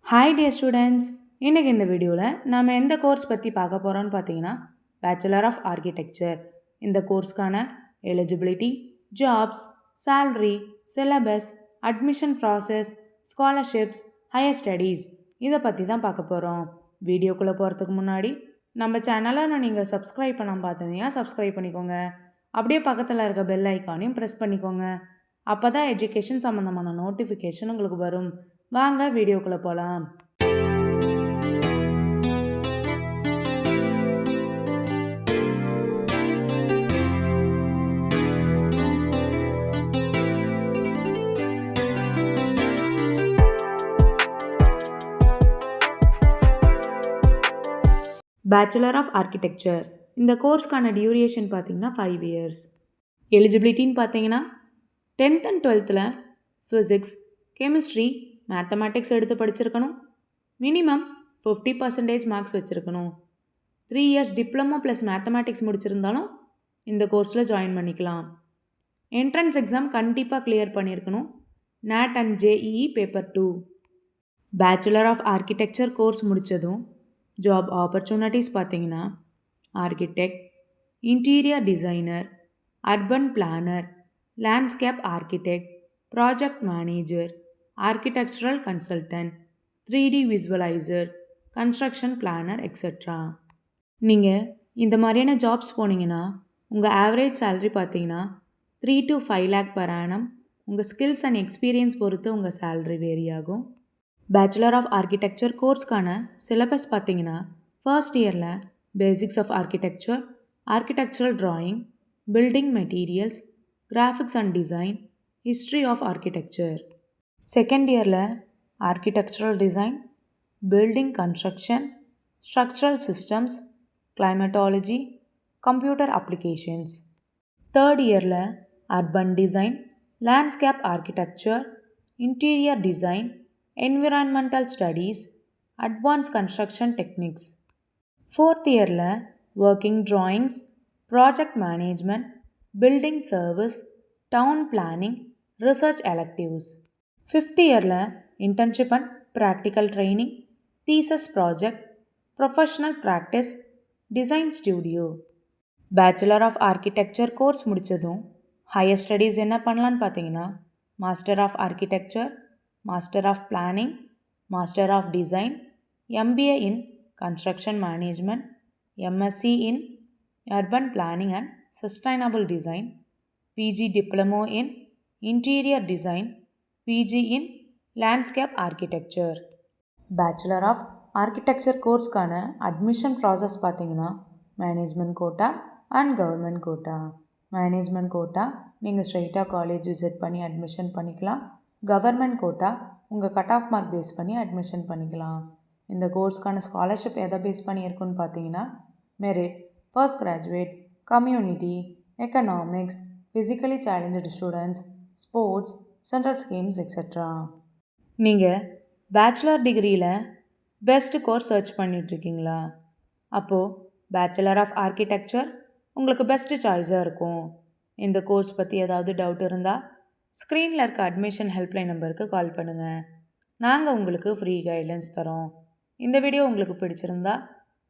Hi dear students, இன்றைக்கி இந்த வீடியோவில் நாம் எந்த கோர்ஸ் பற்றி பார்க்க போகிறோன்னு பார்த்தீங்கன்னா பேச்சுலர் ஆஃப் ஆர்கிடெக்சர். இந்த கோர்ஸ்க்கான eligibility, jobs, salary, syllabus, admission process, scholarships, higher studies இதை பற்றி தான் பார்க்க போகிறோம். வீடியோக்குள்ளே போகிறதுக்கு முன்னாடி நம்ம சேனலை நீங்கள் சப்ஸ்கிரைப் பண்ணாமல் பார்த்தீங்கன்னா சப்ஸ்கிரைப் பண்ணிக்கோங்க. அப்படியே பக்கத்தில் இருக்க பெல் ஐக்கானையும் ப்ரெஸ் பண்ணிக்கோங்க. அப்போ தான் எஜுகேஷன் சம்மந்தமான நோட்டிஃபிகேஷன் உங்களுக்கு வரும். வாங்க வீடியோக்குள்ளே போகலாம். பேச்சுலர் ஆஃப் ஆர்கிடெக்சர் இந்த கோர்ஸ்க்கான டியூரேஷன் பார்த்தீங்கன்னா 5 இயர்ஸ். எலிஜிபிலிட்டின்னு பார்த்தீங்கன்னா 10th and 12th physics, chemistry, mathematics எடுத்து படிச்சிருக்கணும். மினிமம் 50% மார்க்ஸ் வச்சுருக்கணும். 3 இயர்ஸ் டிப்ளமோ ப்ளஸ் மேத்தமேட்டிக்ஸ் முடிச்சிருந்தாலும் இந்த கோர்ஸில் ஜாயின் பண்ணிக்கலாம். என்ட்ரன்ஸ் எக்ஸாம் கண்டிப்பாக கிளியர் பண்ணியிருக்கணும். NAT and JEE paper 2. Bachelor of architecture course முடித்ததும் ஜாப் ஆப்பர்ச்சுனிட்டிஸ் பார்த்தீங்கன்னா architect, interior designer, urban planner, landscape architect, project manager, architectural consultant, 3D visualiser, construction planner etcetera. நீங்கள் இந்த மாதிரியான ஜாப்ஸ் போனீங்கன்னா உங்கள் ஆவரேஜ் சேலரி பார்த்தீங்கன்னா 3 to 5 lakh per annum. உங்கள் skills and experience பொறுத்து உங்கள் சேலரி வேரி ஆகும். பேச்சுலர் ஆஃப் ஆர்கிடெக்சர் கோர்ஸ்க்கான சிலபஸ் பார்த்தீங்கன்னா ஃபர்ஸ்ட் இயரில் basics of architecture, architectural drawing, building materials, graphics and design, history of architecture. Second இயரில் architectural design, building construction, structural systems, climatology, computer applications. Third இயரில் urban design, landscape architecture, interior design, environmental studies, advance construction techniques. Fourth இயரில் working drawings, project management, building service, town planning, research electives. Fifth இயரில் internship and practical training, thesis project, professional practice, design studio. Bachelor of architecture course முடித்ததும் higher studies என்ன பண்ணலான்னு பார்த்தீங்கன்னா master of architecture, master of planning, master of design, MBA in construction management, MSc in urban planning and sustainable design, PG diploma in interior design, PG in landscape architecture. Bachelor of architecture கோர்ஸ்க்கான admission process பார்த்தீங்கன்னா management quota and government quota. Management quota நீங்கள் ஸ்ட்ரெயிட்டாக college visit பண்ணி admission பண்ணிக்கலாம். Government quota உங்கள் cut off mark base பண்ணி admission பண்ணிக்கலாம். இந்த கோர்ஸ்க்கான ஸ்காலர்ஷிப் எதை பேஸ் பண்ணி இருக்குன்னு பார்த்தீங்கன்னா merit, first graduate, community, economics, physically challenged students, sports, central schemes etcetera. நீங்கள் பேச்சுலர் டிகிரியில் பெஸ்ட்டு கோர்ஸ் சர்ச் பண்ணிகிட்ருக்கீங்களா? அப்போது பேச்சுலர் ஆஃப் ஆர்கிடெக்சர் உங்களுக்கு பெஸ்ட்டு சாய்ஸாக இருக்கும். இந்த கோர்ஸ் பற்றி ஏதாவது டவுட் இருந்தால் ஸ்க்ரீனில் இருக்க அட்மிஷன் ஹெல்ப்லைன் நம்பருக்கு கால் பண்ணுங்கள். நாங்கள் உங்களுக்கு ஃப்ரீ கைட்லைன்ஸ் தரோம். இந்த வீடியோ உங்களுக்கு பிடிச்சிருந்தா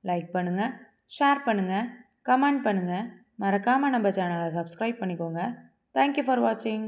லைக் பண்ணுங்கள், ஷேர் பண்ணுங்கள், கமெண்ட் பண்ணுங்கள். மறக்காமல் நம்ம சேனலை சப்ஸ்கிரைப் பண்ணிக்கோங்க. தேங்க்யூ ஃபார் வாட்சிங்.